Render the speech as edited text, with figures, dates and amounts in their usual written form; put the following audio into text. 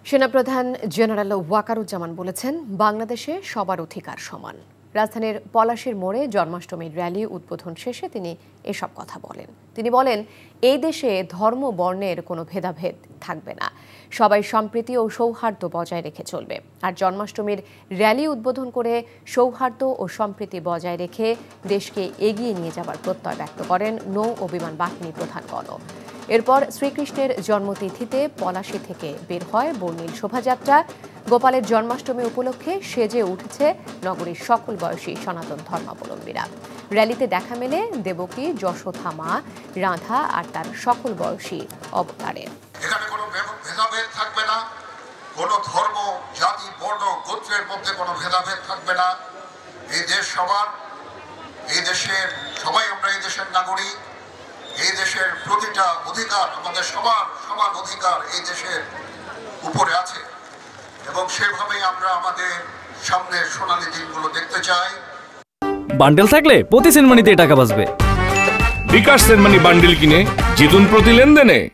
সেনাপ্রধান জেনারেল ওয়াকারুজ্জামান বলেছেন, বাংলাদেশে সবার অধিকার সমান। রাজধানীর পলাশীর মোড়ে জন্মাষ্টমীর র্যালি উদ্বোধন শেষে তিনি এসব কথা বলেন। তিনি বলেন, এই দেশে ধর্ম বর্ণের কোনো ভেদাভেদ থাকবে না, সবাই সম্প্রীতি ও সৌহার্দ্য বজায় রেখে চলবে। আর জন্মাষ্টমীর র্যালি উদ্বোধন করে সৌহার্দ্য ও সম্প্রীতি বজায় রেখে দেশকে এগিয়ে নিয়ে যাবার প্রত্যয় ব্যক্ত করেন নৌ ও বিমান বাহিনী প্রধানগণ। এরপর শ্রীকৃষ্ণের জন্মতিথিতে পলাশী থেকে বের হয় বর্ণিল শোভাযাত্রা। গোপালের জন্মাষ্টমী উপলক্ষে সেজে উঠেছে নগরীর সকল বয়সী সনাতন ধর্মাবলম্বীরা। র্যালিতে দেখা মেলে দেবকী, যশোথা মা, রাধা আর তার সকল বয়সী অবতারের। এখানে কোনো ভেদাভেদ থাকবে না, কোনো ধর্ম, জাতি, বর্ণ, গোত্রের মধ্যে কোনো ভেদাভেদ থাকবে না। এই দেশ সবার, এই দেশের সবাই আমরা এই দেশের নাগরিক। এই দেশের প্রতিটা অধিকার, আমাদের সবার সমান অধিকার এই দেশের উপরে আছে এবং সেভাবেই আমরা আমাদের সামনের সোনালী দিনগুলো দেখতে চাই। বান্ডেল থাকলে প্রতি সেনমানিতে টাকা বাঁচবে। বিকাশ সেনমানি বান্ডেল কিনে জিতুন প্রতি লেনদেনে।